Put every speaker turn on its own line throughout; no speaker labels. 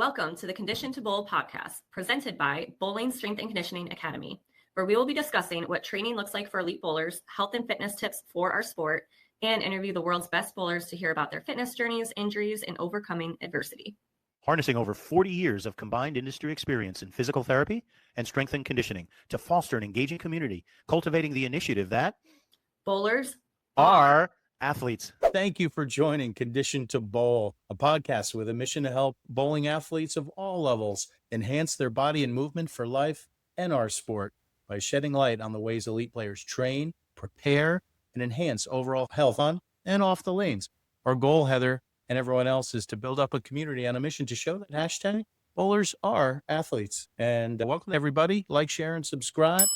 Welcome to the Condition to Bowl podcast, presented by Bowling Strength and Conditioning Academy, where we will be discussing what training looks like for elite bowlers, health and fitness tips for our sport, and interview the world's best bowlers to hear about their fitness journeys, injuries, and overcoming adversity.
Harnessing over 40 years of combined industry experience in physical therapy and strength and conditioning to foster an engaging community, cultivating the initiative that
bowlers
are athletes.
Thank you for joining Condition to Bowl, a podcast with a mission to help bowling athletes of all levels enhance their body and movement for life and our sport by shedding light on the ways elite players train, prepare, and enhance overall health on and off the lanes. Our goal, Heather, and everyone else, is to build up a community on a mission to show that hashtag bowlers are athletes. And welcome everybody. Like, share, and subscribe.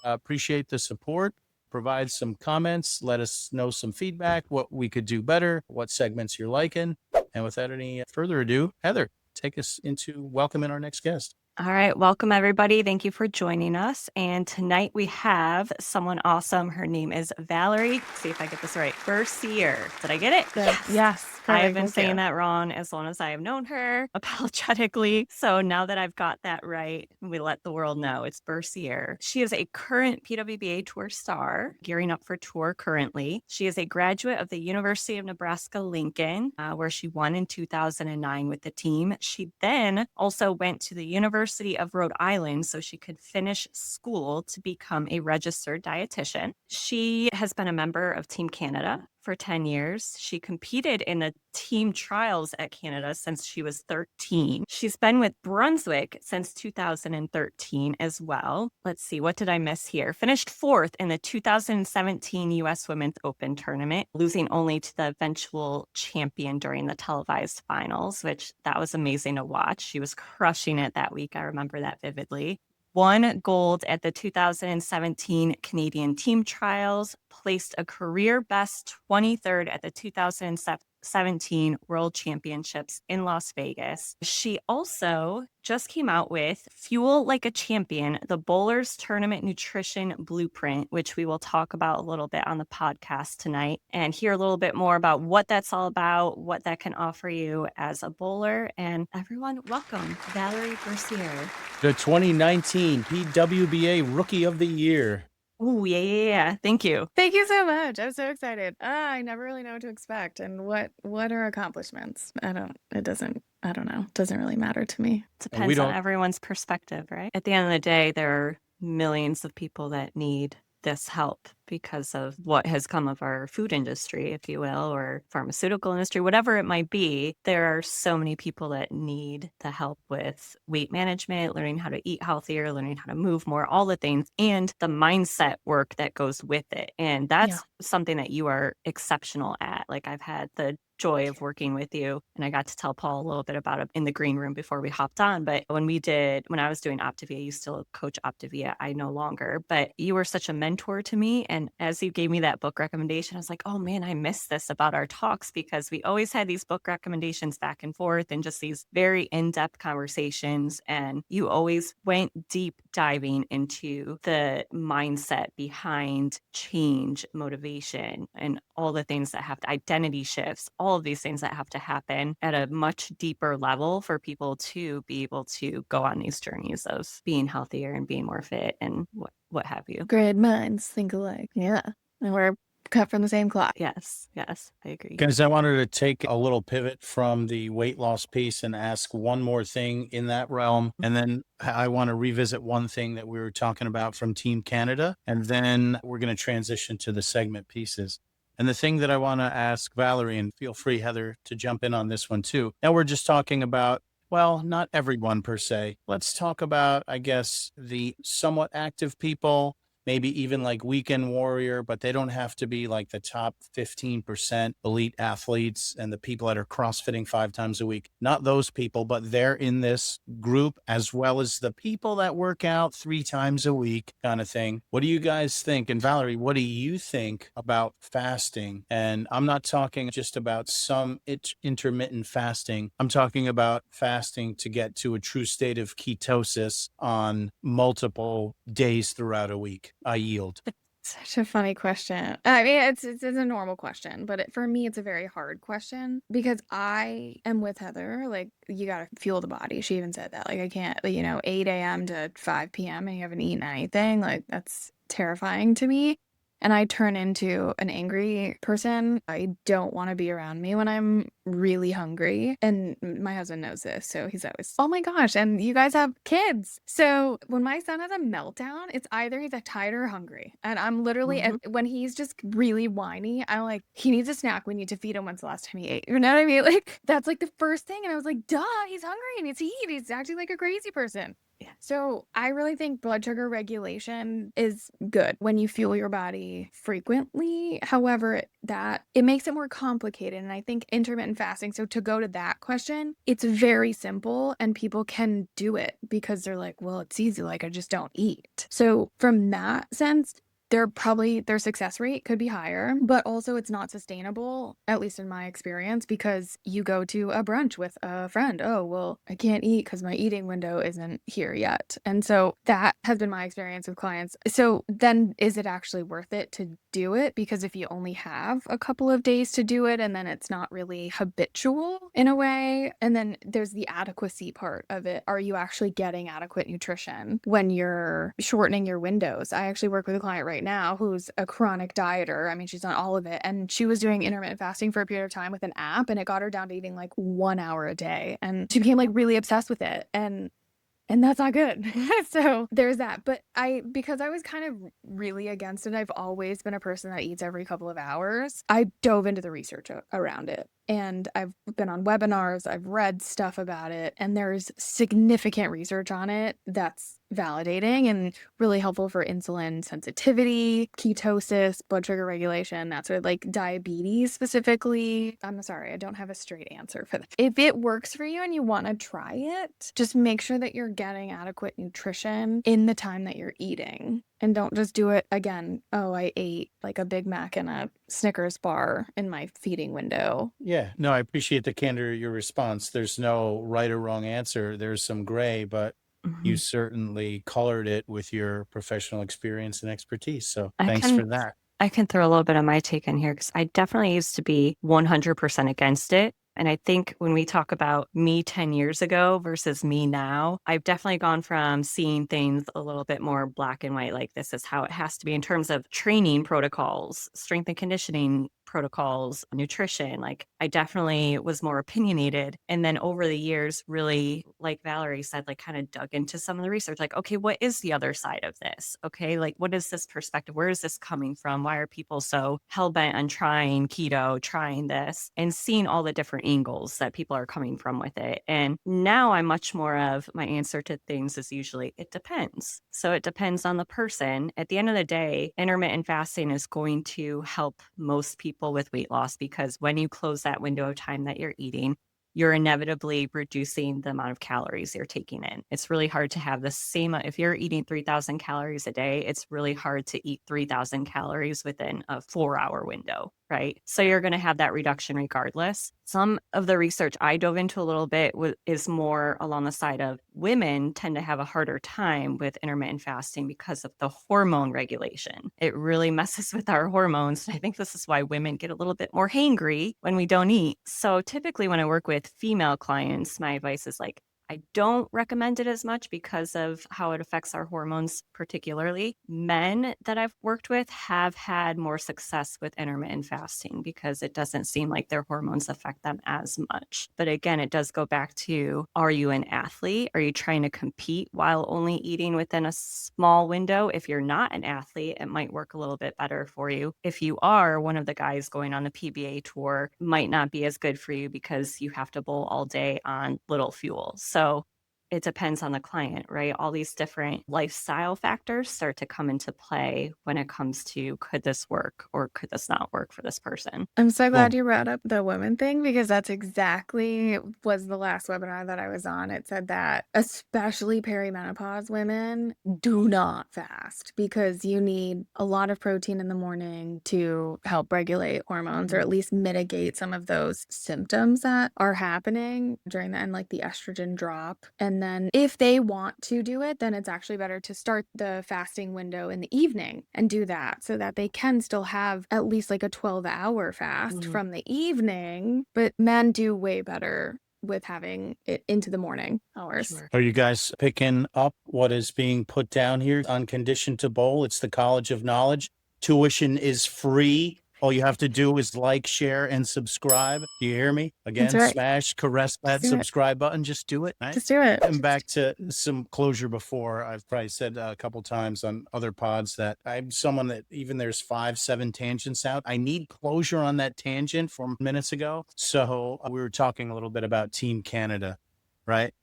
Appreciate the support. Provide some comments. Let us know some feedback, what we could do better, what segments you're liking. And without any further ado, Heather, take us into welcoming our next guest.
All right. Welcome, everybody. Thank you for joining us. And tonight we have someone awesome. Her name is Valerie. Let's see if I get this right. Bercier. Did I get it?
Yes.
I have been saying that wrong as long as I have known her, apologetically. So now that I've got that right, we let the world know it's Bercier. She is a current PWBA Tour star, gearing up for tour currently. She is a graduate of the University of Nebraska-Lincoln, where she won in 2009 with the team. She then also went to the University of Rhode Island so she could finish school to become a registered dietitian. She has been a member of Team Canada for 10 years. She competed in the team trials at Canada since she was 13. She's been with Brunswick since 2013 as well. Let's see, what did I miss here? Finished fourth in the 2017 U.S. Women's Open tournament, losing only to the eventual champion during the televised finals, which that was amazing to watch. She was crushing it that week. I remember that vividly. Won gold at the 2017 Canadian team trials, placed a career best 23rd at the 2017 World Championships in Las Vegas. She also just came out with Fuel Like a Champion, the Bowlers Tournament Nutrition Blueprint, which we will talk about a little bit on the podcast tonight and hear a little bit more about what that's all about, what that can offer you as a bowler. And everyone, welcome Valerie Bercier.
The 2019 PWBA Rookie of the Year.
Oh, yeah. Thank you.
Thank you so much. I'm so excited. I never really know what to expect. And what are accomplishments? I don't know. It doesn't really matter to me.
Depends on everyone's perspective, right? At the end of the day, there are millions of people that need this help because of what has come of our food industry, if you will, or pharmaceutical industry, whatever it might be. There are so many people that need the help with weight management, learning how to eat healthier, learning how to move more, all the things, and the mindset work that goes with it. And that's something that you are exceptional at. Like, I've had the joy of working with you, and I got to tell Paul a little bit about it in the green room before we hopped on. But when I was doing Optavia, you still coach Optavia, I no longer, but you were such a mentor to me. And as you gave me that book recommendation, I was like, oh man, I missed this about our talks, because we always had these book recommendations back and forth and just these very in-depth conversations. And you always went deep diving into the mindset behind change, motivation, and all the things that have to, identity shifts, all of these things that have to happen at a much deeper level for people to be able to go on these journeys of being healthier and being more fit and what have you.
Great minds think alike. Yeah. And we're cut from the same cloth.
Yes, I agree.
Guys, I wanted to take a little pivot from the weight loss piece and ask one more thing in that realm. And then I want to revisit one thing that we were talking about from Team Canada. And then we're going to transition to the segment pieces. And the thing that I want to ask Valerie, and feel free, Heather, to jump in on this one too. Now we're just talking about, well, not everyone per se. Let's talk about, I guess, the somewhat active people, maybe even like weekend warrior, but they don't have to be like the top 15% elite athletes and the people that are CrossFitting 5 times a week. Not those people, but they're in this group, as well as the people that work out 3 times a week kind of thing. What do you guys think? And Valerie, what do you think about fasting? And I'm not talking just about some intermittent fasting. I'm talking about fasting to get to a true state of ketosis on multiple days throughout a week. I yield.
Such a funny question. I mean, it's a normal question, but for me, it's a very hard question because I am with Heather. Like, you got to fuel the body. She even said that. Like, I can't, 8 a.m. to 5 p.m. and you haven't eaten anything. Like, that's terrifying to me. And I turn into an angry person. I don't want to be around me when I'm really hungry. And my husband knows this. So he's always, oh my gosh. And you guys have kids. So when my son has a meltdown, it's either he's tired or hungry. And I'm literally, and when he's just really whiny, I'm like, he needs a snack. We need to feed him. When's the last time he ate? You know what I mean? Like, that's like the first thing. And I was like, duh, he's hungry and needs to eat. He's acting like a crazy person. Yeah. So I really think blood sugar regulation is good when you fuel your body frequently. However, that it makes it more complicated. And I think intermittent fasting, so to go to that question, it's very simple and people can do it because they're like, well, it's easy. Like, I just don't eat. So from that sense, their success rate could be higher, but also it's not sustainable, at least in my experience, because you go to a brunch with a friend. Oh, well, I can't eat because my eating window isn't here yet. And so that has been my experience with clients. So then is it actually worth it to do it? Because if you only have a couple of days to do it and then it's not really habitual in a way, and then there's the adequacy part of it. Are you actually getting adequate nutrition when you're shortening your windows? I actually work with a client right now who's a chronic dieter. I mean, she's on all of it. And she was doing intermittent fasting for a period of time with an app, and it got her down to eating like 1 hour a day. And she became like really obsessed with it. And that's not good. So there's that. But because I was kind of really against it, I've always been a person that eats every couple of hours. I dove into the research around it. And I've been on webinars, I've read stuff about it, and there's significant research on it that's validating and really helpful for insulin sensitivity, ketosis, blood sugar regulation, that sort of like diabetes specifically. I'm sorry, I don't have a straight answer for that. If it works for you and you want to try it, just make sure that you're getting adequate nutrition in the time that you're eating. And don't just do it again. Oh, I ate like a Big Mac and a Snickers bar in my feeding window.
Yeah, no, I appreciate the candor of your response. There's no right or wrong answer. There's some gray, but you certainly colored it with your professional experience and expertise. So thanks for that.
I can throw a little bit of my take in here because I definitely used to be 100% against it. And I think when we talk about me 10 years ago versus me now, I've definitely gone from seeing things a little bit more black and white, like this is how it has to be in terms of training protocols, strength and conditioning protocols, nutrition. Like, I definitely was more opinionated. And then over the years, really, like Valerie said, like kind of dug into some of the research, like, okay, what is the other side of this? Okay, like what is this perspective? Where is this coming from? Why are people so hell-bent on trying keto, trying this, and seeing all the different angles that people are coming from with it? And now I'm much more of, my answer to things is usually, it depends. So it depends on the person. At the end of the day, intermittent fasting is going to help most people with weight loss, because when you close that window of time that you're eating, you're inevitably reducing the amount of calories you're taking in. It's really hard to have the same, if you're eating 3,000 calories a day, it's really hard to eat 3,000 calories within a 4-hour window, right? So you're going to have that reduction regardless. Some of the research I dove into a little bit is more along the side of women tend to have a harder time with intermittent fasting because of the hormone regulation. It really messes with our hormones. I think this is why women get a little bit more hangry when we don't eat. So typically when I work with female clients, my advice is like, I don't recommend it as much because of how it affects our hormones particularly. Men that I've worked with have had more success with intermittent fasting because it doesn't seem like their hormones affect them as much. But again, it does go back to, are you an athlete? Are you trying to compete while only eating within a small window? If you're not an athlete, it might work a little bit better for you. If you are one of the guys going on the PBA tour, might not be as good for you because you have to bowl all day on little fuel. So it depends on the client, right? All these different lifestyle factors start to come into play when it comes to, could this work or could this not work for this person?
I'm so glad you brought up the women thing, because that's exactly was the last webinar that I was on. It said that especially perimenopause women do not fast because you need a lot of protein in the morning to help regulate hormones, or at least mitigate some of those symptoms that are happening during the end, like the estrogen drop. And And then if they want to do it, then it's actually better to start the fasting window in the evening and do that so that they can still have at least like a 12-hour fast from the evening. But men do way better with having it into the morning hours.
Sure.
Are you guys picking up what is being put down here on Condition to Bowl? It's the College of Knowledge. Tuition is free. All you have to do is like, share, and subscribe. Do you hear me? Again,
That's right.
smash, caress that
Just do it.
subscribe button. Just do it. Right?
Just do it.
And back to some closure before. I've probably said a couple times on other pods that I'm someone that even there's 5-7 tangents out, I need closure on that tangent from minutes ago. So we were talking a little bit about Team Canada, right?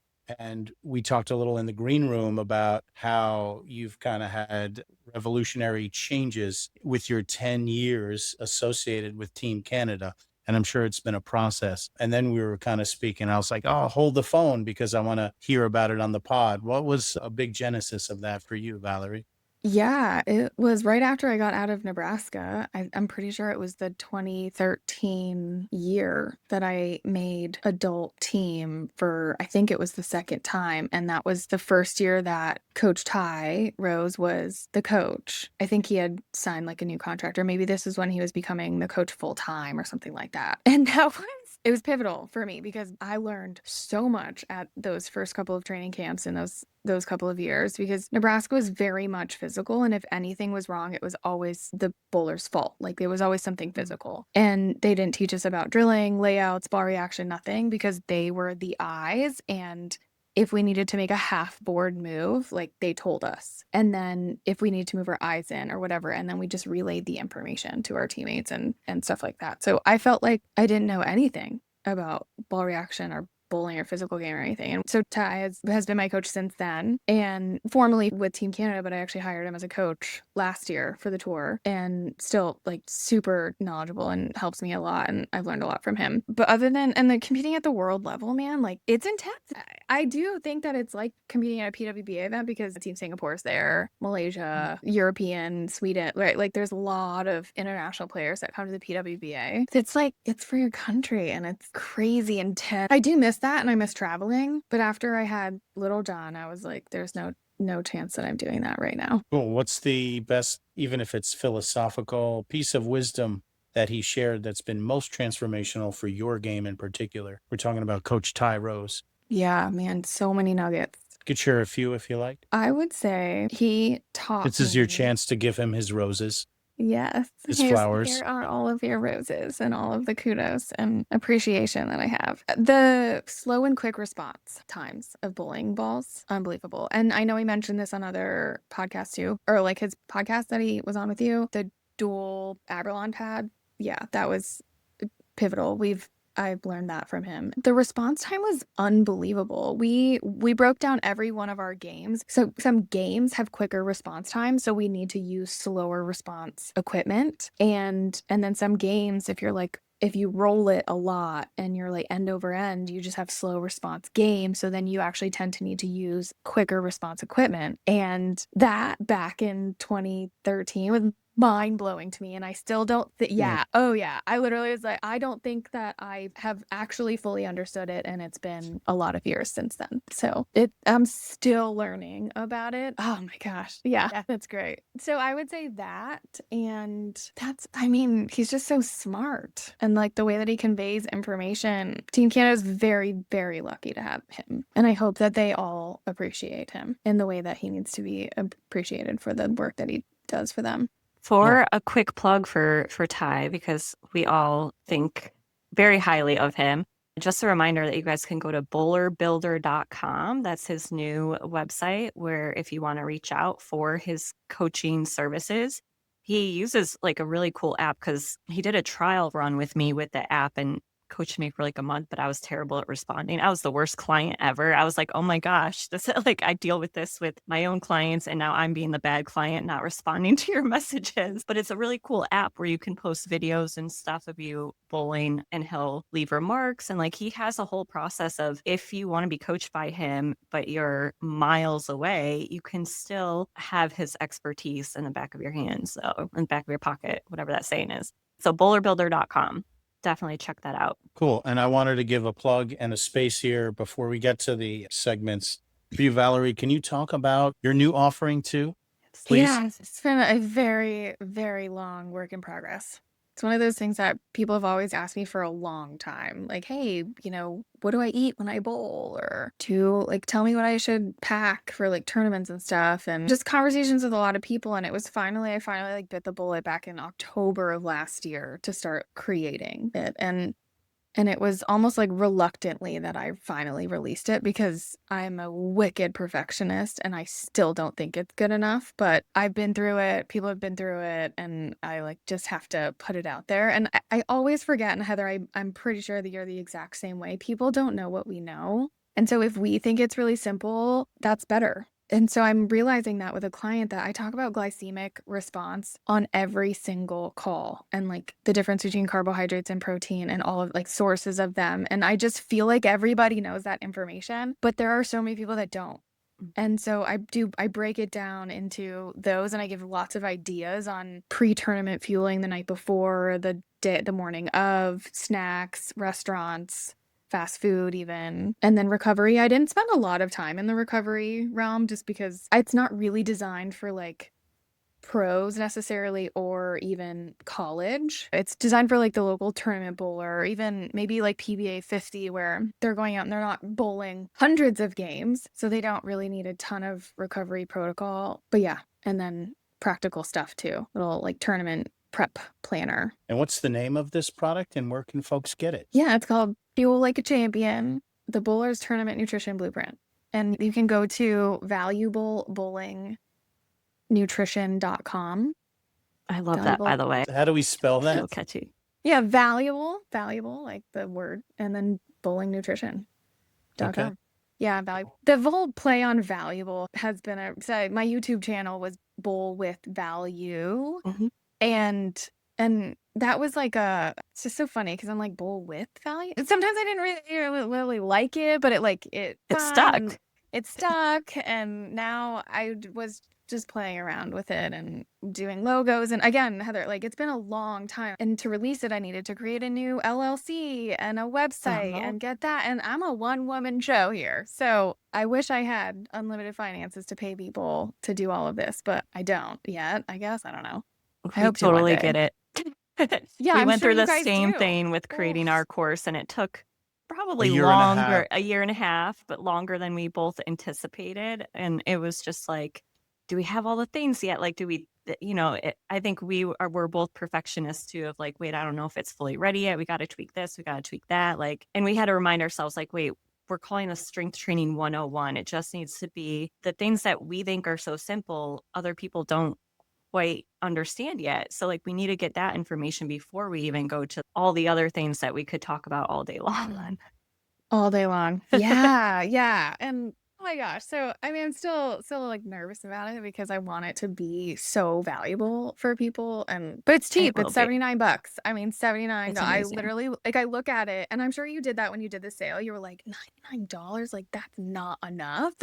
And we talked a little in the green room about how you've kind of had revolutionary changes with your 10 years associated with Team Canada. And I'm sure it's been a process. And then we were kind of speaking. I was like, oh, hold the phone because I want to hear about it on the pod. What was a big genesis of that for you, Valerie?
Yeah, it was right after I got out of Nebraska. I'm pretty sure it was the 2013 year that I made adult team for, I think it was the second time. And that was the first year that Coach Ty Rose was the coach. I think he had signed like a new contract, or maybe this is when he was becoming the coach full time or something like that. And it was pivotal for me because I learned so much at those first couple of training camps and those couple of years, because Nebraska was very much physical. And if anything was wrong, it was always the bowler's fault. Like there was always something physical. And they didn't teach us about drilling, layouts, ball reaction, nothing, because they were the eyes. And if we needed to make a half board move, like they told us. And then if we needed to move our eyes in or whatever, and then we just relayed the information to our teammates and stuff like that. So I felt like I didn't know anything about ball reaction or bowling or physical game or anything. And so Ty has been my coach since then, and formally with Team Canada, but I actually hired him as a coach last year for the tour, and still like super knowledgeable and helps me a lot. And I've learned a lot from him. But other than, and the competing at the world level, man, like it's intense. I do think that it's like competing at a PWBA event because Team Singapore is there, Malaysia, European, Sweden, right? Like there's a lot of international players that come to the PWBA. It's like, it's for your country and it's crazy intense. I do miss that and I miss traveling. But after I had little John, I was like, there's no chance that I'm doing that right now.
Cool. What's the best, even if it's philosophical, piece of wisdom that he shared that's been most transformational for your game in particular? We're talking about Coach Ty Rose.
Yeah, man, so many nuggets.
Could share a few if you like.
I would say he taught
This is your
me-
chance to give him his roses.
Yes.
His flowers.
Here are all of your roses and all of the kudos and appreciation that I have. The slow and quick response times of bowling balls, unbelievable. And I know he mentioned this on other podcasts too, or like his podcast that he was on with you, the dual Aberlon pad. Yeah, that was pivotal. I've learned that from him. The response time was unbelievable. We broke down every one of our games. So some games have quicker response time, so we need to use slower response equipment. And then some games, if you roll it a lot and you're like end over end, you just have slow response game. So then you actually tend to need to use quicker response equipment. And that back in 2013 was mind blowing to me. And I still don't I literally was like, I don't think that I have actually fully understood it. And it's been a lot of years since then. So I'm still learning about it. Oh my gosh. Yeah, that's great. So I would say that. And he's just so smart. And like the way that he conveys information, Team Canada is very, very lucky to have him. And I hope that they all appreciate him in the way that he needs to be appreciated for the work that he does for them.
For a quick plug for Ty, because we all think very highly of him. Just a reminder that you guys can go to bowlerbuilder.com. That's his new website where if you want to reach out for his coaching services, he uses like a really cool app because he did a trial run with me with the app and coached me for like a month, but I was terrible at responding. I was the worst client ever. I was like, oh my gosh, this like I deal with this with my own clients and now I'm being the bad client, not responding to your messages. But it's a really cool app where you can post videos and stuff of you bowling and he'll leave remarks. And like he has a whole process of if you want to be coached by him, but you're miles away, you can still have his expertise in the back of your hands, so in the back of your pocket, whatever that saying is. So bowlerbuilder.com. Definitely check that out.
Cool. And I wanted to give a plug and a space here before we get to the segments. For you, Valerie, can you talk about your new offering too, please?
Yeah, it's been a very, very long work in progress. It's one of those things that people have always asked me for a long time. Like, hey, what do I eat when I bowl? Or tell me what I should pack for like tournaments and stuff. And just conversations with a lot of people. And I finally like bit the bullet back in October of last year to start creating it. And it was almost like reluctantly that I finally released it because I'm a wicked perfectionist and I still don't think it's good enough. But I've been through it, people have been through it, and I just have to put it out there. And I always forget, and Heather, I'm pretty sure that you're the exact same way. People don't know what we know. And so if we think it's really simple, that's better. And so I'm realizing that with a client that I talk about glycemic response on every single call and like the difference between carbohydrates and protein and all of like sources of them. And I just feel like everybody knows that information, but there are so many people that don't. And so I break it down into those and I give lots of ideas on pre-tournament fueling the night before, the morning of, snacks, restaurants, fast food even, and then recovery. I didn't spend a lot of time in the recovery realm just because it's not really designed for like pros necessarily or even college. It's designed for like the local tournament bowler or even maybe like PBA 50 where they're going out and they're not bowling hundreds of games, so they don't really need a ton of recovery protocol. But yeah, and then practical stuff too, little like tournament prep planner.
And what's the name of this product and where can folks get it?
Yeah, it's called Fuel Like a Champion, the Bowler's Tournament Nutrition Blueprint. And you can go to valuablebowlingnutrition.com.
I love that, by the way.
How do we spell that?
So catchy.
Yeah, valuable, like the word, and then bowlingnutrition.com.
Okay.
Yeah, valuable. The whole play on valuable has been my YouTube channel was Bowl with Value.
Mhm.
And that was like it's just so funny because I'm like bowl with value. Sometimes I didn't really like it, but it
stuck.
It stuck, and now I was just playing around with it and doing logos. And again, Heather, like it's been a long time, and to release it, I needed to create a new LLC and a website and get that. And I'm a one-woman show here, so I wish I had unlimited finances to pay people to do all of this, but I don't yet. I guess I don't know. I hope to one
totally
day.
get it.
Yeah,
we
I'm
went
sure
through
you
the
guys
same
do.
thing with creating
Oof.
our course, and it took probably
A year and a half.
longer, a year and a half, but longer than we both anticipated. And it was just like, do we have all the things yet? Like, do we, I think we're both perfectionists too, of like, wait, I don't know if it's fully ready yet. We got to tweak this, we got to tweak that. Like, and we had to remind ourselves, like, wait, we're calling this strength training 101. It just needs to be the things that we think are so simple, other people don't quite understand yet. So like we need to get that information before we even go to all the other things that we could talk about all day long.
All day long. Yeah, yeah. And oh my gosh. So I mean I'm still like nervous about it because I want it to be so valuable for people, but it's cheap. It's $79. I mean $79. I literally I look at it and I'm sure you did that when you did the sale. You were like $99, like that's not enough.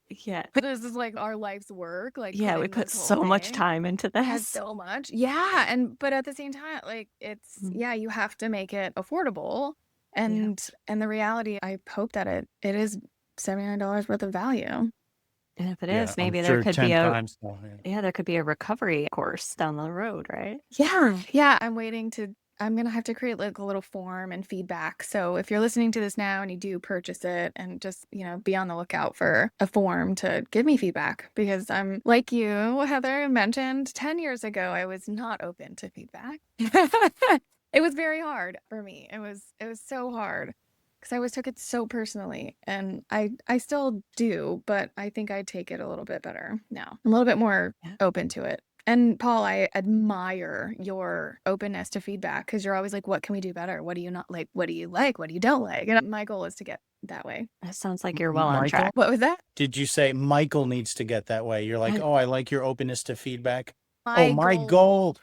Yeah.
This is like our life's work. Like
yeah, we put so much time into this.
Has so much. Yeah. But at the same time, like it's you have to make it affordable. And the reality, I hope that it is $79 worth of value.
And if it is, maybe there could be there could be a recovery course down the road, right?
Yeah. I'm gonna have to create like a little form and feedback. So if you're listening to this now and you do purchase it, and just be on the lookout for a form to give me feedback, because I'm like you, Heather, mentioned 10 years ago, I was not open to feedback. It was very hard for me. It was so hard because I always took it so personally, and I still do, but I think I take it a little bit better now. I'm a little bit more open to it. And Paul, I admire your openness to feedback because you're always like, what can we do better? What do you not like? What do you like? What do you don't like? And my goal is to get that way.
That sounds like you're well on track.
What was that?
Did you say Michael needs to get that way? You're like, oh, I like your openness to feedback.
My
goal.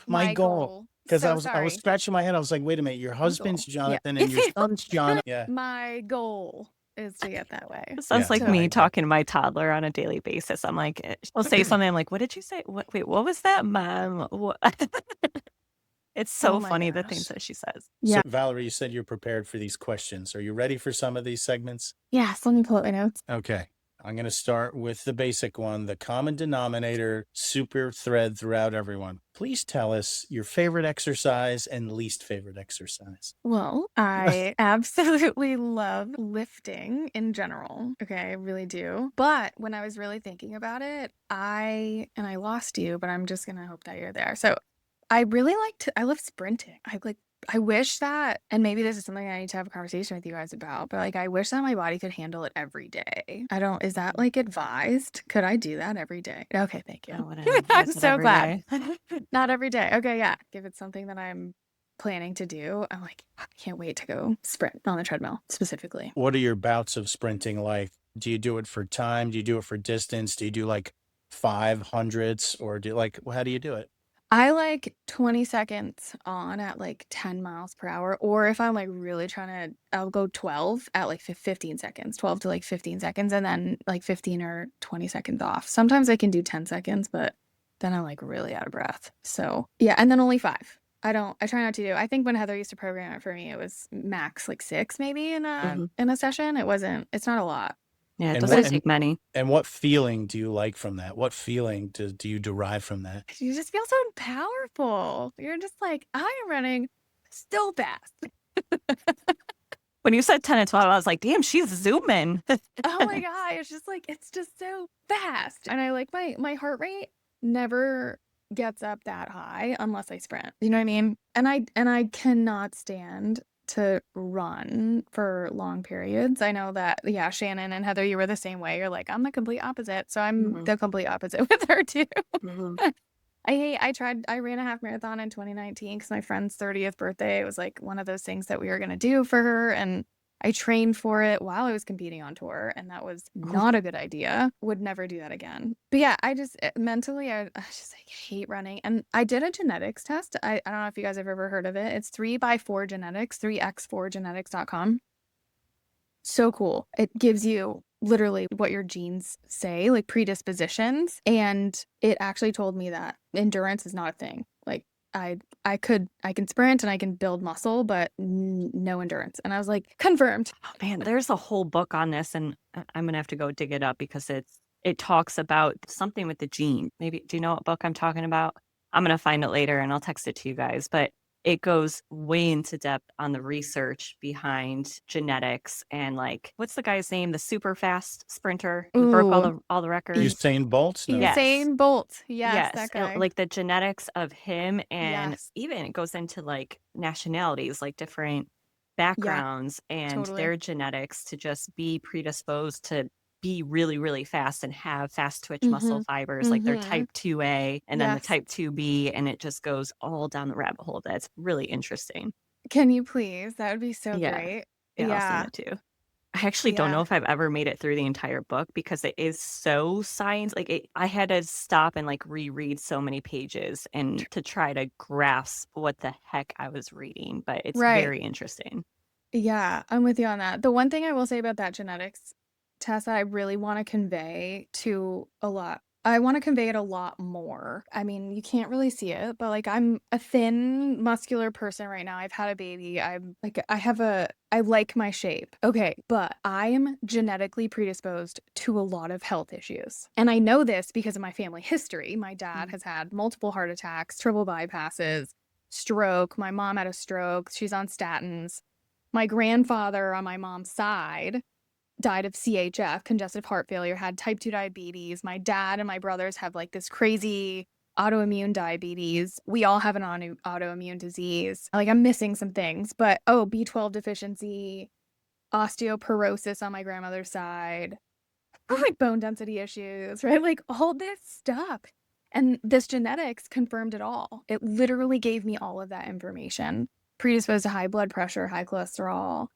Because
So
I was scratching my head. I was like, wait a minute, your husband's Jonathan and your son's John. Yeah.
My goal is to get that way.
It sounds like me talking to my toddler on a daily basis. I'm like, I'll say something. I'm like, what did you say? Wait, what was that, Mom? What? It's so funny, the things that she says.
Yeah. So, Valerie, you said you're prepared for these questions. Are you ready for some of these segments?
Yes. Let me pull up my notes.
Okay. I'm going to start with the basic one, the common denominator, super thread throughout everyone. Please tell us your favorite exercise and least favorite exercise.
Well, I absolutely love lifting in general. Okay, I really do. But when I was really thinking about it, I lost you, but I'm just gonna hope that you're there. So I love sprinting. I wish that, and maybe this is something I need to have a conversation with you guys about, but like I wish that my body could handle it every day. Is that like advised? Could I do that every day? Okay, thank you.
Oh, whatever.
I'm
That's it
so
every
glad.
day.
Not every day. Okay, yeah. If it's something that I'm planning to do, I'm like, I can't wait to go sprint on the treadmill specifically.
What are your bouts of sprinting like? Do you do it for time? Do you do it for distance? Do you do like 500s or how do you do it?
I like 20 seconds on at like 10 miles per hour. Or if I'm like really I'll go 12 at like 15 seconds, 12 to like 15 seconds, and then like 15 or 20 seconds off. Sometimes I can do 10 seconds, but then I'm like really out of breath. So yeah, and then only 5. I try not to do. I think when Heather used to program it for me, it was max like 6 maybe in a session. It's not a lot.
Yeah, it
And
doesn't take many.
And what feeling do you like from that? What feeling do you derive from that?
You just feel so powerful. You're just like, I am running so fast.
When you said 10 and 12, I was like, damn, she's zooming.
Oh my God. It's just so fast. And I like my heart rate never gets up that high unless I sprint. You know what I mean? And I cannot stand to run for long periods. I know that, yeah, Shannon and Heather, you were the same way. You're like, I'm the complete opposite. So I'm the complete opposite with her too. I ran a half marathon in 2019 because my friend's 30th birthday. It was like one of those things that we were going to do for her. And I trained for it while I was competing on tour. And that was not a good idea. Would never do that again. But yeah, I just mentally, I just like hate running. And I did a genetics test. I don't know if you guys have ever heard of it. It's 3x4 genetics, 3x4genetics.com. So cool. It gives you literally what your genes say, like predispositions. And it actually told me that endurance is not a thing. Like I can sprint and I can build muscle, but no endurance. And I was like, confirmed.
Oh man, there's a whole book on this, and I'm gonna have to go dig it up because it talks about something with the gene. Maybe, do you know what book I'm talking about? I'm gonna find it later and I'll text it to you guys. But it goes way into depth on the research behind genetics and like, what's the guy's name? The super fast sprinter who broke all the records.
Usain Bolt? No.
Usain Bolt. Yes, that guy.
And, like the genetics of him, and even it goes into like nationalities, like different backgrounds and their genetics to just be predisposed to be really, really fast and have fast twitch muscle fibers, like their type 2A and then the type 2B. And it just goes all down the rabbit hole. That's really interesting.
Can you please? That would be so great.
Yeah, I'll send it too. I actually don't know if I've ever made it through the entire book because it is so science. Like I had to stop and like reread so many pages and to try to grasp what the heck I was reading. But it's very interesting.
Yeah, I'm with you on that. The one thing I will say about that genetics test that I really want to convey I want to convey it a lot more. I mean, you can't really see it, but like I'm a thin, muscular person right now. I've had a baby. I like my shape. Okay, but I'm genetically predisposed to a lot of health issues. And I know this because of my family history. My dad has had multiple heart attacks, triple bypasses, stroke. My mom had a stroke. She's on statins. My grandfather on my mom's side died of CHF, congestive heart failure, had type 2 diabetes. My dad and my brothers have like this crazy autoimmune diabetes. We all have an autoimmune disease. Like I'm missing some things, but B12 deficiency, osteoporosis on my grandmother's side, like bone density issues, right? Like all this stuff. And this genetics confirmed it all. It literally gave me all of that information. Predisposed to high blood pressure, high cholesterol,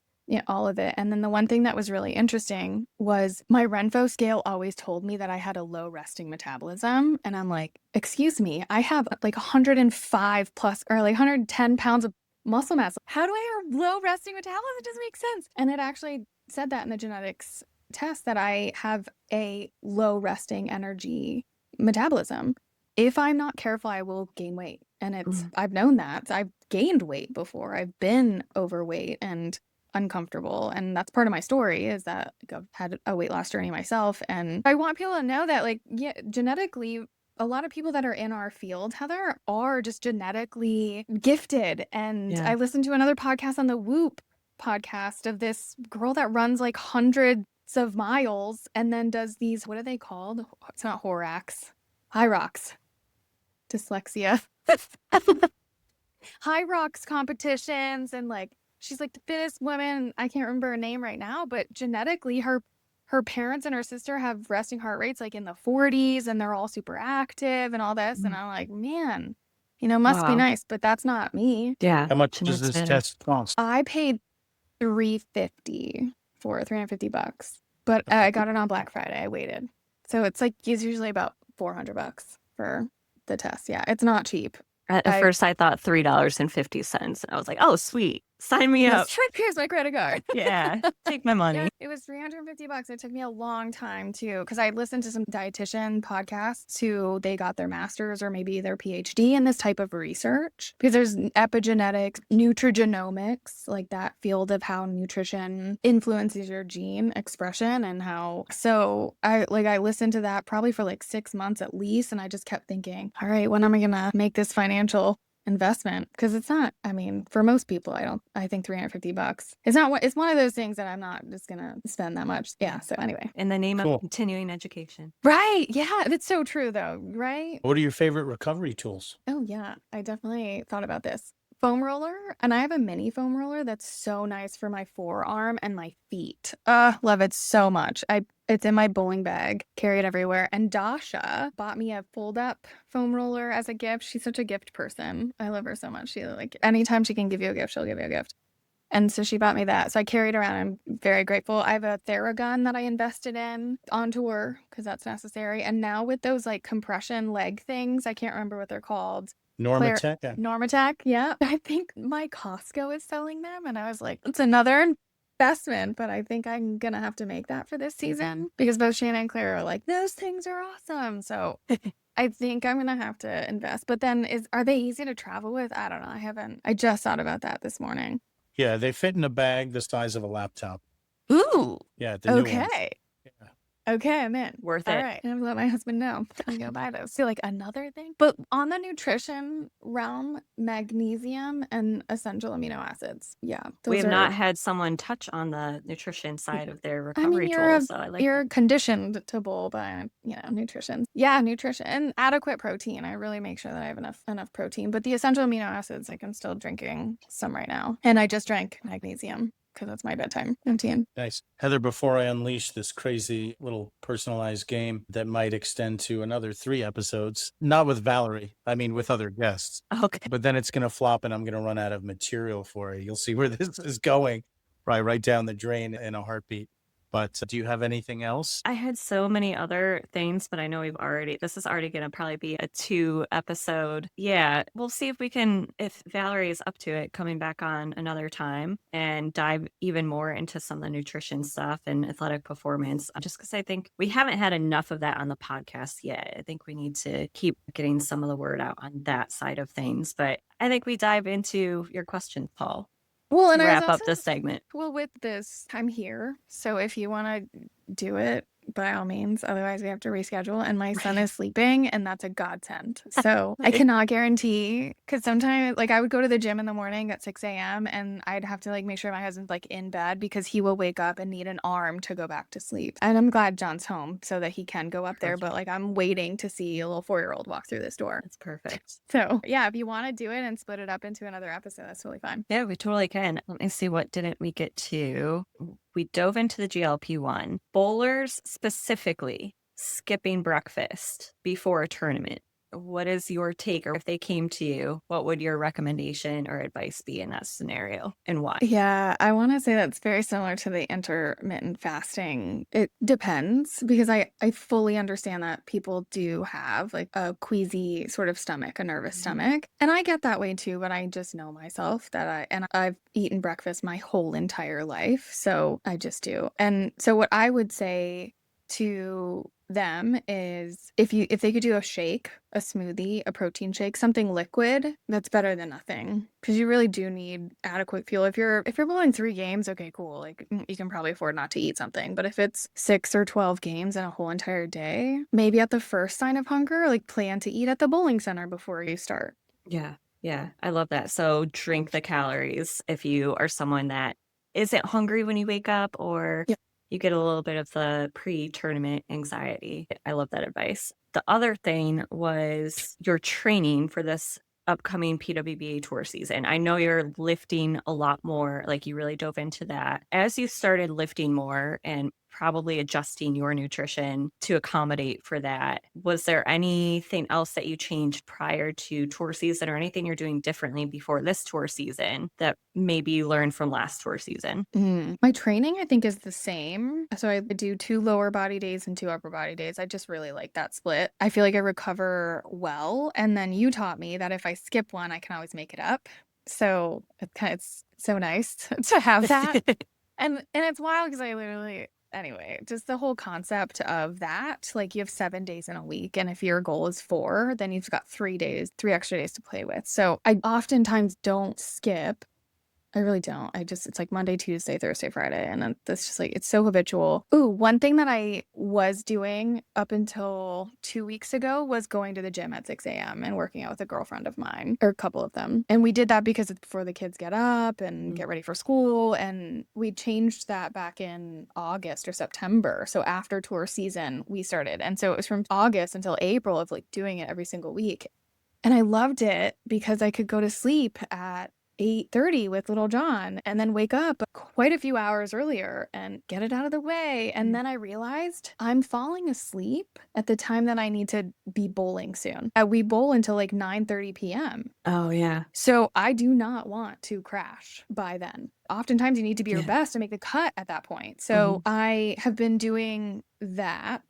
all of it. And then the one thing that was really interesting was my Renpho scale always told me that I had a low resting metabolism. And I'm like, excuse me, I have like 105 plus or like 110 pounds of muscle mass. How do I have low resting metabolism? It doesn't make sense. And it actually said that in the genetics test that I have a low resting energy metabolism. If I'm not careful, I will gain weight. And I've known that. I've gained weight before. I've been overweight and uncomfortable. And that's part of my story, is that I've had a weight loss journey myself. And I want people to know that, like, yeah, genetically, a lot of people that are in our field, Heather, are just genetically gifted. And
Yeah.
I listened to another podcast on the Whoop podcast of this girl that runs like hundreds of miles and then does these, what are they called? It's not Horax. High rocks. Dyslexia. High rocks competitions, and like she's like the fittest woman. I can't remember her name right now, but genetically her parents and her sister have resting heart rates like in the 40s, and they're all super active and all this. And I'm like, man, must be
Wow.
nice, but that's not me.
Yeah.
How much does
Genetics
this
matter.
test cost?
I paid $350 for it, $350, but I got it on Black Friday. I waited, so it's usually about $400 for the test. Yeah, it's not cheap.
At first, I thought $3.50, and I was like, "Oh, sweet, sign me up."
Here's my credit card.
Yeah, take my money.
Yeah, it was $350. It took me a long time too, because I listened to some dietitian podcasts who they got their master's or maybe their PhD in this type of research, because there's epigenetics, nutrigenomics, like that field of how nutrition influences your gene expression and how. So I listened to that probably for like 6 months at least, and I just kept thinking, all right, when am I gonna make this financial investment? Because it's not, I mean, for most people, I think $350, it's one of those things that I'm not just gonna spend that much. Yeah, so anyway,
In the name
Cool.
of continuing education.
right, yeah, that's so true though, right?
What are your favorite recovery tools?
Oh yeah, I definitely thought about this. Foam roller, and I have a mini foam roller that's so nice for my forearm and my feet. Love it so much. It's in my bowling bag, carry it everywhere. And Dasha bought me a fold-up foam roller as a gift. She's such a gift person. I love her so much. She, like, anytime she can give you a gift, she'll give you a gift. And so she bought me that. So I carry it around. I'm very grateful. I have a Theragun that I invested in on tour because that's necessary. And now with those like compression leg things, I can't remember what they're called.
Normatec? Yeah.
Normatec, yeah. I think my Costco is selling them. And I was like, it's another investment, but I think I'm going to have to make that for this season, because both Shanna and Claire are like, those things are awesome. So I think I'm going to have to invest. But then are they easy to travel with? I don't know. I just thought about that this morning.
Yeah, they fit in a bag the size of a laptop.
Ooh.
Yeah, the new ones.
Okay.
Yeah.
Okay, I'm in.
Worth
All
it.
right. I'm gonna let my husband know. I'm gonna buy those. So like another thing. But on the nutrition realm, magnesium and essential amino acids. Yeah.
We
those
have
are-
not had someone touch on the nutrition side of their
I mean,
recovery tools. So I like
you're
that.
conditioned to bowl by, nutrition. Yeah, nutrition and adequate protein. I really make sure that I have enough protein. But the essential amino acids, like I'm still drinking some right now. And I just drank magnesium because that's my bedtime routine.
Nice. Heather, before I unleash this crazy little personalized game that might extend to another 3 episodes, not with Valerie, I mean with other guests,
Okay.
but then it's going to flop and I'm going to run out of material for it. You'll see where this is going, right down the drain in a heartbeat. But do you have anything else?
I had so many other things, but I know this is already going to probably be a 2 episode. Yeah, we'll see if Valerie is up to it, coming back on another time and dive even more into some of the nutrition stuff and athletic performance. Just because I think we haven't had enough of that on the podcast yet. I think we need to keep getting some of the word out on that side of things. But I think we dive into your questions, Paul.
Well, and I was
Wrap up
also-
this segment.
Well, with this, I'm here. So if you want to do it, by all means. Otherwise, we have to reschedule. And my son is sleeping, and that's a godsend. So I cannot guarantee, because sometimes, like, I would go to the gym in the morning at 6 a.m. and I'd have to, like, make sure my husband's, like, in bed because he will wake up and need an arm to go back to sleep. And I'm glad John's home so that he can go up there. But, like, I'm waiting to see a little 4-year-old walk through this door.
That's perfect.
So, yeah, if you want to do it and split it up into another episode, that's totally fine.
Yeah, we totally can. Let me see, what didn't we get to? We dove into the GLP-1. Bowlers specifically skipping breakfast before a tournament. What is your take? Or if they came to you, what would your recommendation or advice be in that scenario and why?
Yeah, I want to say that's very similar to the intermittent fasting. It depends, because I fully understand that people do have like a queasy sort of stomach, a nervous stomach. And I get that way too, but I just know myself that I've eaten breakfast my whole entire life. So I just do. And so what I would say to them is if they could do a shake, a smoothie, a protein shake, something liquid, that's better than nothing. Because you really do need adequate fuel. If you're bowling 3 games, okay, cool. Like you can probably afford not to eat something. But if it's 6 or 12 games in a whole entire day, maybe at the first sign of hunger, like plan to eat at the bowling center before you start.
Yeah. Yeah. I love that. So drink the calories if you are someone that isn't hungry when you wake up, or
Yeah.
you get a little bit of the pre-tournament anxiety. I love that advice. The other thing was your training for this upcoming PWBA tour season. I know you're lifting a lot more, like you really dove into that. As you started lifting more and probably adjusting your nutrition to accommodate for that, was there anything else that you changed prior to tour season, or anything you're doing differently before this tour season that maybe you learned from last tour season?
My training, I think, is the same. So I do 2 lower body days and 2 upper body days. I just really like that split. I feel like I recover well. And then you taught me that if I skip one, I can always make it up. So it's so nice to have that. And it's wild because I literally, anyway, just the whole concept of that, like you have 7 days in a week, and if your goal is 4, then you've got 3 extra days to play with. So I oftentimes don't skip. I really don't. It's like Monday, Tuesday, Thursday, Friday. And then that's just like, it's so habitual. Ooh, one thing that I was doing up until 2 weeks ago was going to the gym at 6 a.m. and working out with a girlfriend of mine, or a couple of them. And we did that because it's before the kids get up and get ready for school. And we changed that back in August or September. So after tour season, we started. And so it was from August until April of like doing it every single week. And I loved it because I could go to sleep at 8:30 with little John and then wake up quite a few hours earlier and get it out of the way. And then I realized I'm falling asleep at the time that I need to be bowling soon. We bowl until like 9:30 p.m.
Oh, yeah.
So I do not want to crash by then. Oftentimes you need to be your best to make the cut at that point. So I have been doing that.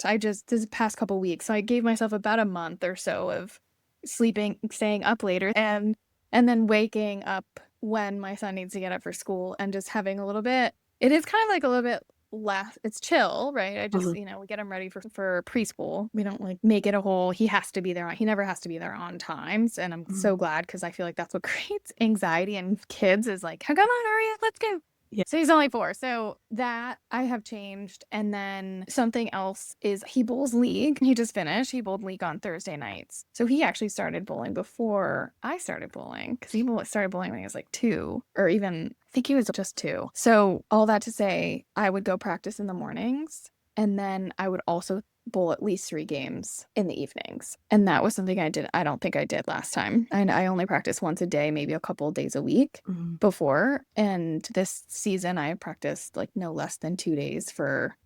This past couple weeks, so I gave myself about a month or so of staying up later, and then waking up when my son needs to get up for school, and just having a little bit, it is kind of like a little bit less, it's chill, right? I just, we get him ready for preschool. We don't like make it a whole, he never has to be there on times. And I'm so glad, because I feel like that's what creates anxiety in kids is like, come on, hurry up, let's go.
Yeah.
So he's only 4. So that I have changed. And then something else is he bowls league. He just finished. He bowled league on Thursday nights. So he actually started bowling before I started bowling, because he started bowling when he was like 2, or even I think he was just 2. So all that to say, I would go practice in the mornings, and then I would also bowl at least 3 games in the evenings. And that was something I don't think I did last time. And I only practiced once a day, maybe a couple of days a week before. And this season I practiced like no less than 2 days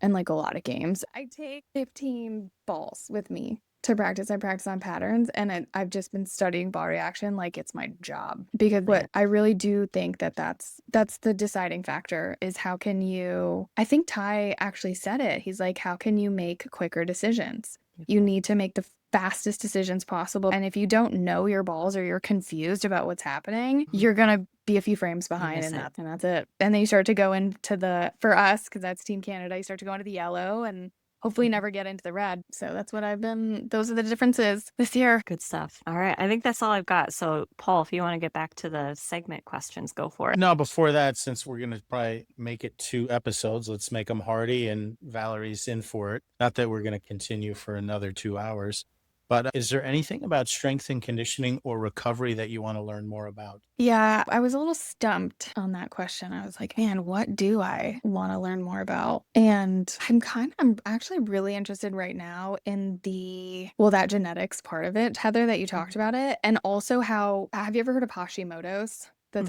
and like a lot of games. I take 15 balls with me to practice. I practice on patterns, and I've just been studying ball reaction like it's my job, because what I really do think that's the deciding factor is how can you, I think Ty actually said it. He's like, how can you make quicker decisions? You need to make the fastest decisions possible. And if you don't know your balls, or you're confused about what's happening, you're going to be a few frames behind, and that's it. And then you start to go into for us, because that's Team Canada, you start to go into the yellow and hopefully never get into the red. So that's what those are the differences this year.
Good stuff. All right. I think that's all I've got. So Paul, if you want to get back to the segment questions, go for it.
No, before that, since we're going to probably make it 2 episodes, let's make them hearty, and Valerie's in for it. Not that we're going to continue for another 2 hours. But is there anything about strength and conditioning or recovery that you want to learn more about?
Yeah, I was a little stumped on that question. I was like, man, what do I want to learn more about? And I'm actually really interested right now in that genetics part of it, Heather, that you talked about it. And also have you ever heard of Hashimoto's? The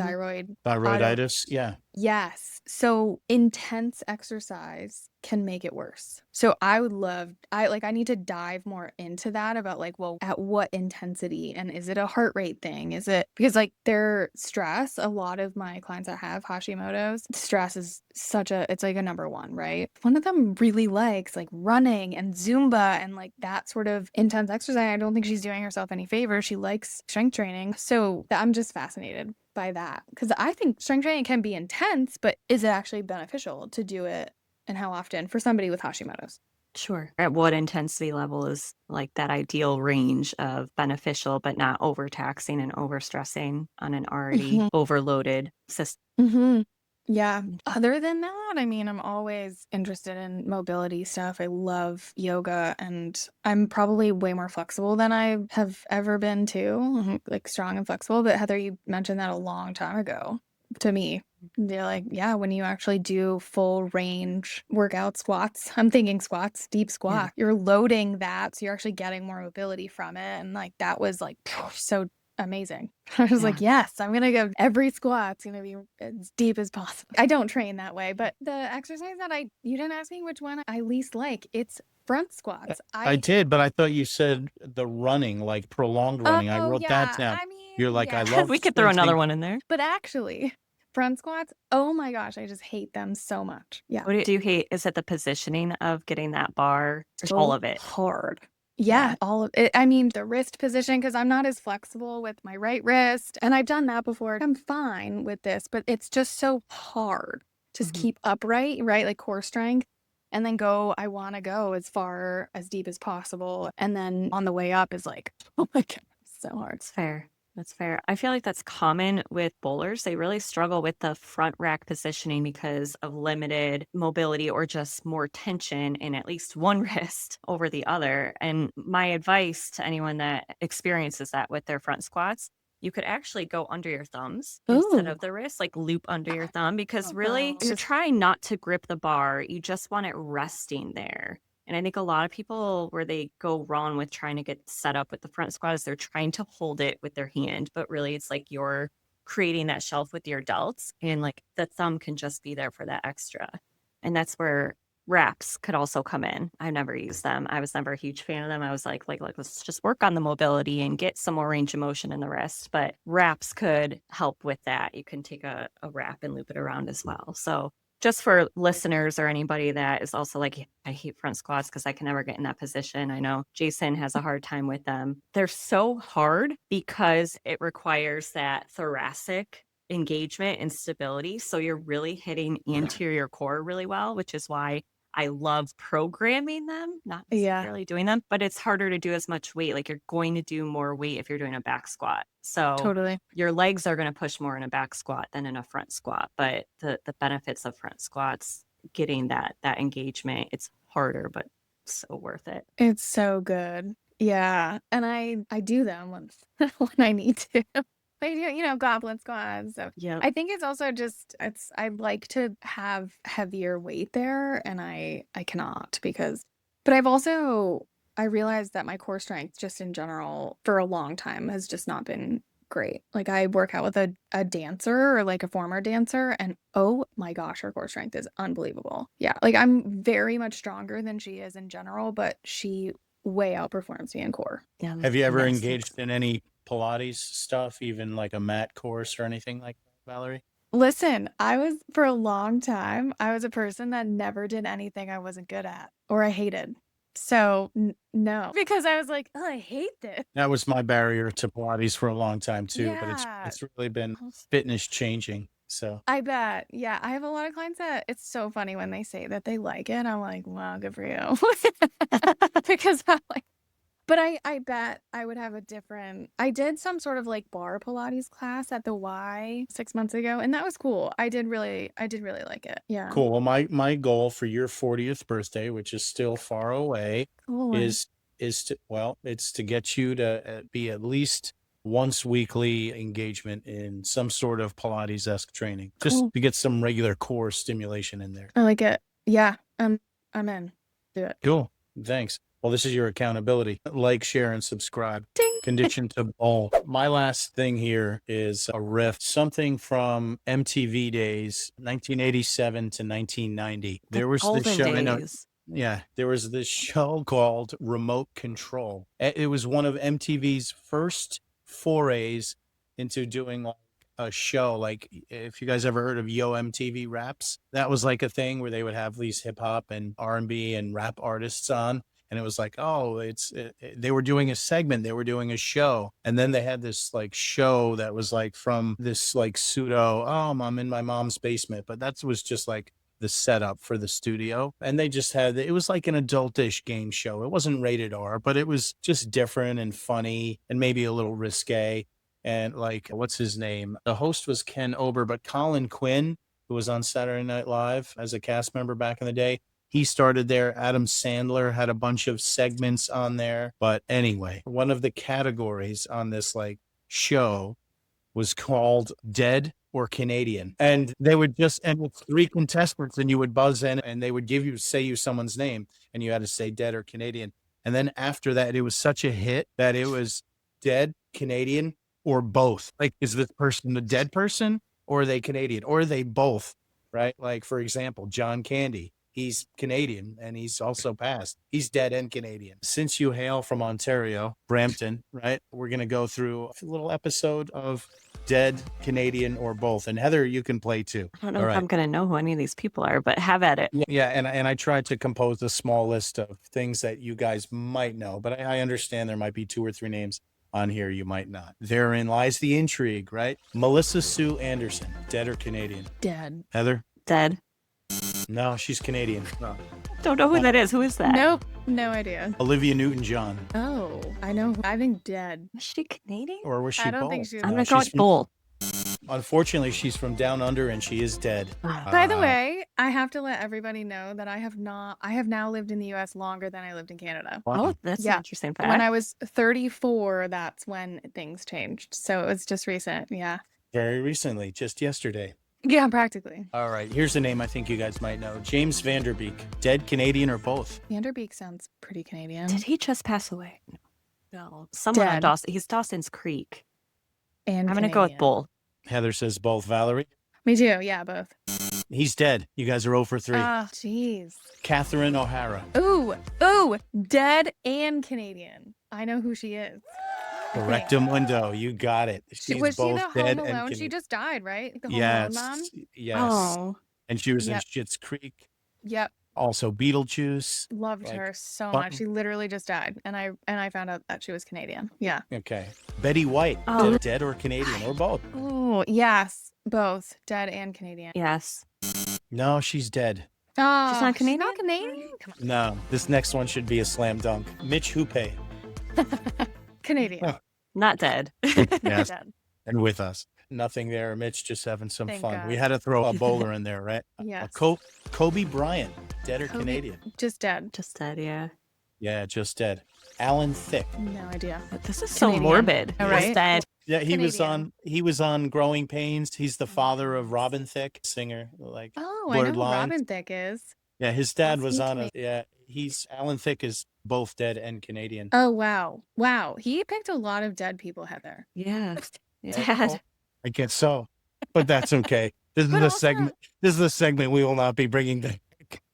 Thyroiditis? Yeah.
Yes. So intense exercise can make it worse. So I need to dive more into that about like, well, at what intensity, and is it a heart rate thing? Is it because like their stress, a lot of my clients that have Hashimoto's, stress is it's like a number 1, right? One of them really likes like running and Zumba and like that sort of intense exercise. I don't think she's doing herself any favors. She likes strength training. So I'm just fascinated by that, because I think strength training can be intense, but is it actually beneficial to do it, and how often for somebody with Hashimoto's?
Sure. At what intensity level is like that ideal range of beneficial, but not overtaxing and overstressing on an already overloaded system?
Mm-hmm. Yeah. Other than that, I mean, I'm always interested in mobility stuff. I love yoga, and I'm probably way more flexible than I have ever been too. I'm, like, strong and flexible. But Heather, you mentioned that a long time ago to me. They're like, yeah, when you actually do full range workout squats, I'm thinking squats, deep squat, you're loading that. So you're actually getting more mobility from it. And like, that was like so amazing. I was like, yes, I'm going to go. Every squat's going to be as deep as possible. I don't train that way, but the exercise that you didn't ask me which one I least like. It's front squats.
I did, but I thought you said the running, like prolonged running. I wrote that down.
I mean,
You're like,
yeah.
I love
We could throw another
sprinting.
one in there.
But actually, front squats, oh my gosh, I just hate them so much. Yeah.
What do you hate? Is it the positioning of getting that bar? All of it.
Hard. Yeah, all of it. I mean, the wrist position, because I'm not as flexible with my right wrist. And I've done that before. I'm fine with this, but it's just so hard. Just keep upright, right? Like core strength. And then I want to go as far, as deep as possible. And then on the way up is like, oh my God, so hard.
It's fair. That's fair. I feel like that's common with bowlers. They really struggle with the front rack positioning because of limited mobility or just more tension in at least one wrist over the other. And my advice to anyone that experiences that with their front squats, you could actually go under your thumbs instead of the wrist, like loop under your thumb, because really you're trying not to grip the bar. You just want it resting there. And I think a lot of people where they go wrong with trying to get set up with the front squat is they're trying to hold it with their hand, but really it's like you're creating that shelf with your delts, and like the thumb can just be there for that extra. And that's where wraps could also come in. I've never used them. I was never a huge fan of them. I was like let's just work on the mobility and get some more range of motion in the wrist. But wraps could help with that. You can take a wrap and loop it around as well. So just for listeners or anybody that is also like, I hate front squats because I can never get in that position. I know Jason has a hard time with them. They're so hard because it requires that thoracic engagement and stability. So you're really hitting anterior core really well, which is why I love programming them, not necessarily doing them, but it's harder to do as much weight. Like you're going to do more weight if you're doing a back squat. So
Totally.
Your legs are going to push more in a back squat than in a front squat. But the benefits of front squats, getting that engagement, it's harder, but so worth it.
It's so good. Yeah. And I do them when I need to. I do, goblet squats. So I think it's also just, I like to have heavier weight there, and I cannot but I realized that my core strength just in general for a long time has just not been great. Like I work out with a dancer or like a former dancer, and oh my gosh, her core strength is unbelievable. Yeah. Like I'm very much stronger than she is in general, but she way outperforms me in core.
Yeah.
Have you ever engaged in any Pilates stuff, even like a mat course or anything like that, Valerie?
Listen, for a long time, I was a person that never did anything I wasn't good at or I hated. So no, because I was like, oh, I hate this.
That was my barrier to Pilates for a long time too, but
Yeah.
it's really been fitness changing. So
I bet. Yeah. I have a lot of clients that it's so funny when they say that they like it. I'm like, wow, good for you. Because I'm like, but I bet I would have I did some sort of like bar Pilates class at the Y 6 months ago, and that was cool. I did really like it. Yeah.
cool. Well, my goal for your 40th birthday, which is still far away, is it's to get you to be at least once weekly engagement in some sort of Pilates-esque training, just to get some regular core stimulation in there.
I like it. Yeah. I'm in. Do it.
Cool. Thanks. Well, this is your accountability. Like, share, and subscribe.
Ding.
Condition to bowl. My last thing here is a riff, something from MTV days, 1987 to 1990. There was this show. I know, yeah, there was this show called Remote Control. It was one of MTV's first forays into doing a show. Like, if you guys ever heard of Yo MTV Raps, that was like a thing where they would have these hip hop and R&B and rap artists on. And it was like, they were doing a segment, they were doing a show. And then they had this like show that was like from this like pseudo, I'm in my mom's basement. But that was just like the setup for the studio. And they just had, it was like an adultish game show. It wasn't rated R, but it was just different and funny and maybe a little risque. And like, what's his name? The host was Ken Ober, but Colin Quinn, who was on Saturday Night Live as a cast member back in the day, he started there. Adam Sandler had a bunch of segments on there. But anyway, one of the categories on this like show was called Dead or Canadian. And they would just end with 3 contestants, and you would buzz in and they would say you someone's name, and you had to say dead or Canadian. And then after that, it was such a hit that it was dead, Canadian, or both. Like, is this person a dead person, or are they Canadian, or are they both? Right? Like, for example, John Candy. He's Canadian and he's also passed. He's dead and Canadian. Since you hail from Ontario, Brampton, right? We're going to go through a little episode of Dead, Canadian, or both. And Heather, you can play too.
I don't know if I'm going to know who any of these people are, but have at it.
Yeah. And I tried to compose a small list of things that you guys might know, but I understand there might be 2 or 3 names on here you might not. Therein lies the intrigue, right? Melissa Sue Anderson, dead or Canadian?
Dead.
Heather?
Dead.
No, she's Canadian. No.
Don't know who that is. Who is that?
Nope. No idea.
Olivia Newton-John.
Oh, I know. I think dead.
Was she Canadian?
Or was she
I don't
both?
think she was
I'm
No,
going to go
she's
with
from-
Bull.
Unfortunately, she's from down under and she is dead.
By the way, I have to let everybody know that I have now lived in the US longer than I lived in Canada.
Oh, that's
Yeah.
an interesting fact.
When I was 34, that's when things changed. So it was just recent. Yeah.
Very recently, just yesterday.
Yeah, practically.
All right, here's a name I think you guys might know. James Vanderbeek, dead, Canadian, or both?
Vanderbeek sounds pretty Canadian.
Did he just pass away? No. Someone on
Dead.
Dawson. He's Dawson's Creek.
And
I'm going to go with
Canadian.
Bull.
Heather says both. Valerie?
Me too. Yeah, both.
He's dead. You guys are 0 for 3.
Ah, jeez.
Catherine O'Hara.
Ooh, dead and Canadian. I know who she is. I think.
Rectum window. You got it. She's
Was she
both
the
dead
Home
and
Alone? She
Canadian.
just died, right? The Home
Yes.
Alone mom?
Yes.
Oh.
And she was in
Yep.
Schitt's Creek.
Yep.
Also Beetlejuice.
Loved
Like,
her so
but-
much. She literally just died. And I found out that she was Canadian. Yeah.
Okay. Betty White.
Oh.
Dead or Canadian, or both?
Oh, yes. Both. Dead and Canadian.
Yes.
No, she's dead.
Oh,
She's not Canadian?
Not Canadian? Come
No, this next one should be a slam dunk. Mitch Hoope.
on. Canadian.
Not dead.
Yes.
Dead.
And with us. Nothing there. Mitch just having some
Thank
fun.
God.
We had to throw a bowler in there, right?
Yes.
Kobe Bryant, dead or
Kobe-
Canadian?
Just dead.
Just dead, yeah.
Yeah, just dead. Alan Thicke.
No idea.
This is so
Canadian.
morbid.
All
Just
right.
dead.
Yeah,
Canadian.
he was on Growing Pains. He's the father of Robin Thicke, singer. Like,
Oh, I know
Blurred
who
Lines.
Robin Thicke is.
yeah, his dad
Was
was
he
on a Alan Thicke is both dead and Canadian.
Oh, wow. Wow. He picked a lot of dead people, Heather.
Yeah.
Oh,
Dad.
I guess so. But that's okay. This is
But
the
also-
segment. This is the segment we will not be bringing back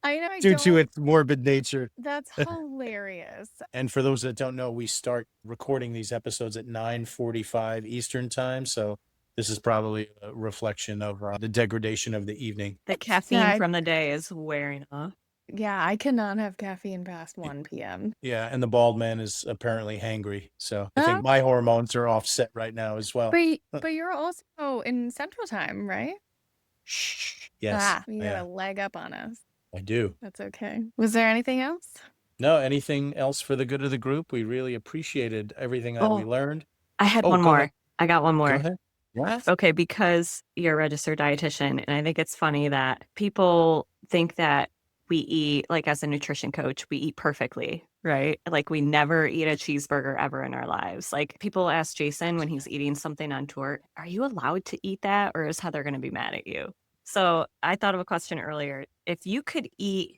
I know. I
due to
don't-
its morbid nature.
That's hilarious.
And for those that don't know, we start recording these episodes at 9:45 Eastern time. So this is probably a reflection of the degradation of the evening.
The caffeine
Yeah, I-
from the day is wearing off.
Yeah, I cannot have caffeine past 1 p.m.
Yeah, and the bald man is apparently hangry. So I
Oh.
think my hormones are offset right now as well.
But you're also in Central Time, right?
Shh. Yes,
Ah, you got
yeah,
a leg up on us.
I do.
That's okay. Was there anything else?
No, anything else for the good of the group? We really appreciated everything that we
Oh.
learned.
I had
Oh,
one
go
more.
ahead.
I got one
Go
more.
ahead. What?
Okay, because you're a registered dietitian, and I think it's funny that people think that we eat, like as a nutrition coach, we eat perfectly, right? Like we never eat a cheeseburger ever in our lives. Like people ask Jason when he's eating something on tour, are you allowed to eat that, or is Heather going to be mad at you? So I thought of a question earlier. If you could eat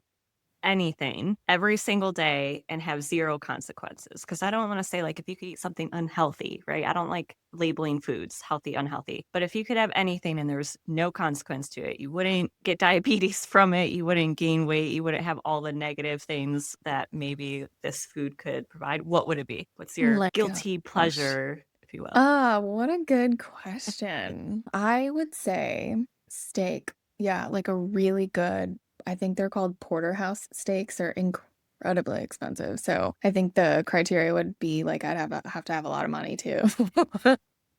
anything every single day and have zero consequences, because I don't want to say like if you could eat something unhealthy, right? I don't like labeling foods healthy, unhealthy. But if you could have anything and there's no consequence to it, you wouldn't get diabetes from it, you wouldn't gain weight, you wouldn't have all the negative things that maybe this food could provide, what would it be? What's your
Let go.
guilty pleasure, if you will?
Ah, what a good question. I would say steak. Yeah, like a really good, I think they're called porterhouse steaks. Are incredibly expensive. So I think the criteria would be like I'd have to have a lot of money too.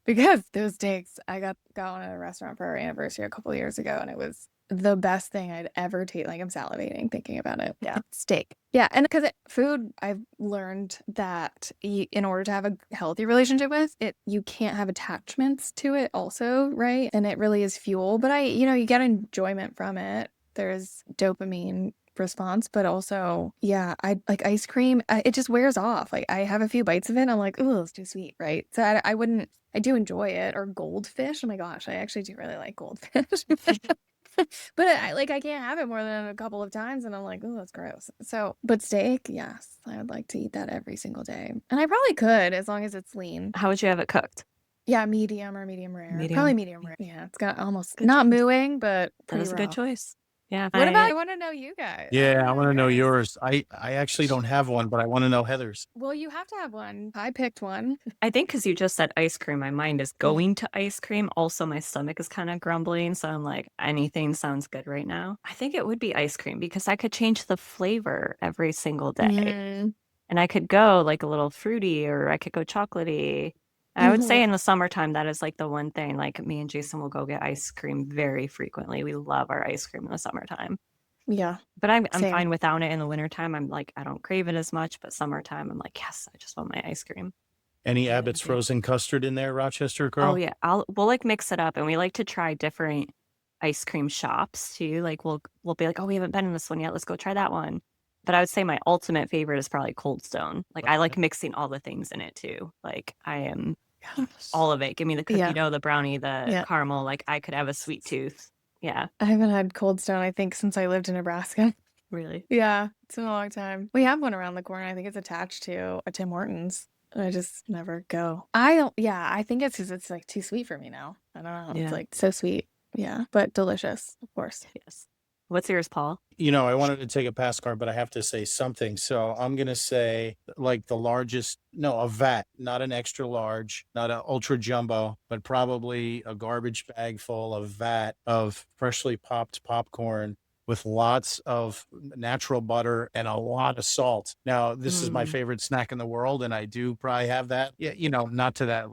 Because those steaks, I got one at a restaurant for our anniversary a couple of years ago, and it was the best thing I'd ever taste. Like I'm salivating thinking about it.
Yeah.
Steak. Yeah. And because food, I've learned that in order to have a healthy relationship with it, you can't have attachments to it also, right? And it really is fuel. But you get enjoyment from it. There's dopamine response, but also, yeah, I like ice cream. It just wears off. Like I have a few bites of it and I'm like, oh, it's too sweet, right? So I do enjoy it. Or goldfish. Oh my gosh, I actually do really like goldfish. But I can't have it more than a couple of times and I'm like, oh, that's gross. So, but steak, yes, I would like to eat that every single day. And I probably could as long as it's lean.
How would you have it cooked?
Yeah, medium or medium rare.
Medium.
Probably medium rare. Yeah, it's got almost
Good
not
choice.
mooing, but
That
pretty
is a
raw.
good choice. Yeah.
What about, I want to know you guys.
Yeah, I want to know
yours.
yours. I actually don't have one, but I want to know Heather's.
Well, you have to have one. I picked one.
I think because you just said ice cream, my mind is going to ice cream. Also, my stomach is kind of grumbling. So I'm like, anything sounds good right now. I think it would be ice cream because I could change the flavor every single day.
Mm.
And I could go like a little fruity or I could go chocolatey. I would say in the summertime, that is like the one thing. Like me and Jason will go get ice cream very frequently. We love our ice cream in the summertime.
Yeah.
But I'm
Same.
fine without it in the wintertime. I'm like, I don't crave it as much. But summertime, I'm like, yes, I just want my ice cream.
Any Abbott's
Yeah.
frozen custard in there, Rochester girl?
Oh yeah, we'll like mix it up, and we like to try different ice cream shops too. Like we'll be like, oh, we haven't been in this one yet. Let's go try that one. But I would say my ultimate favorite is probably Cold Stone. Like I like mixing all the things in it too. Like I am all of it. Give me the cookie
Yeah.
dough, the brownie, the
Yeah.
caramel. Like I could have a sweet tooth. Yeah,
I haven't had Cold Stone, I think, since I lived in Nebraska.
really.
Yeah, it's been a long time. We have one around the corner. I think it's attached to a Tim Hortons. I just never go. I think it's because it's like too sweet for me now. I don't know.
Yeah.
It's like so sweet. Yeah, but delicious, of course.
Yes. What's yours, Paul?
I wanted to take a pass card, but I have to say something. So I'm going to say like a vat, not an extra large, not an ultra jumbo, but probably a garbage bag full of vat of freshly popped popcorn with lots of natural butter and a lot of salt. Now, this is my favorite snack in the world, and I do probably have that. Yeah, not to that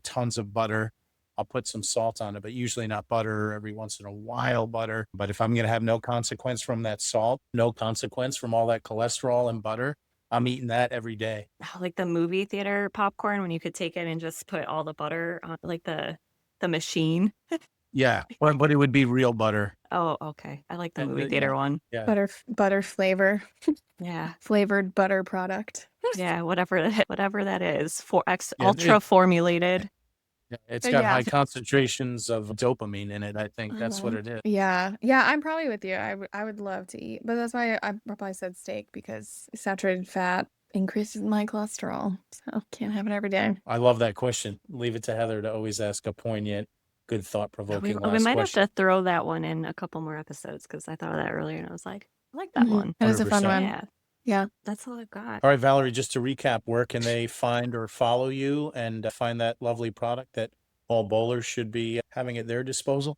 tons of butter. I'll put some salt on it, but usually not butter, every once in a while butter. But if I'm going to have no consequence from that salt, no consequence from all that cholesterol and butter, I'm eating that every day.
Like the movie theater popcorn when you could take it and just put all the butter on like the machine.
Yeah, but it would be real butter.
Oh, okay. I like the
And
movie
the-
theater one.
Yeah.
Butter flavor,
Yeah.
flavored butter product.
Yeah, whatever that is.
Yeah,
Ultra formulated.
Yeah, it's got
Yeah.
high concentrations of dopamine in it. I think that's what it is.
Yeah, I'm probably with you. I would love to eat, but that's why I probably said steak because saturated fat increases my cholesterol, so can't have it every day.
I love that question. Leave it to Heather to always ask a poignant, good, thought-provoking
We
last
might
question.
have to throw that one in a couple more episodes because I thought of that earlier and I was like, I like that
Mhm.
one.
It is a fun
100%.
one.
Yeah,
Yeah.
that's all I've got.
All right, Valerie, just to recap, where can they find or follow you and find that lovely product that all bowlers should be having at their disposal?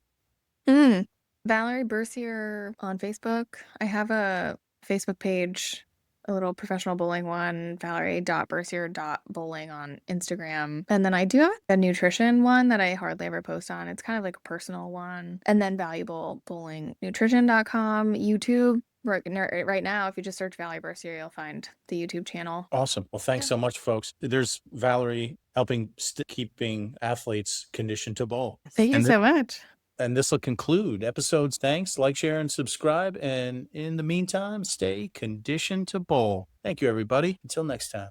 Valerie Bercier on Facebook. I have a Facebook page, a little professional bowling one, valerie.bercier.bowling on Instagram. And then I do have a nutrition one that I hardly ever post on. It's kind of like a personal one. And then valuablebowlingnutrition.com, YouTube. Right now, if you just search Valerie Bercier, you'll find the YouTube channel.
Awesome. Well, thanks so much, folks. There's Valerie helping keeping athletes conditioned to bowl.
Thank you
And
so much.
And this will conclude episodes. Thanks. Like, share, and subscribe. And in the meantime, stay conditioned to bowl. Thank you, everybody. Until next time.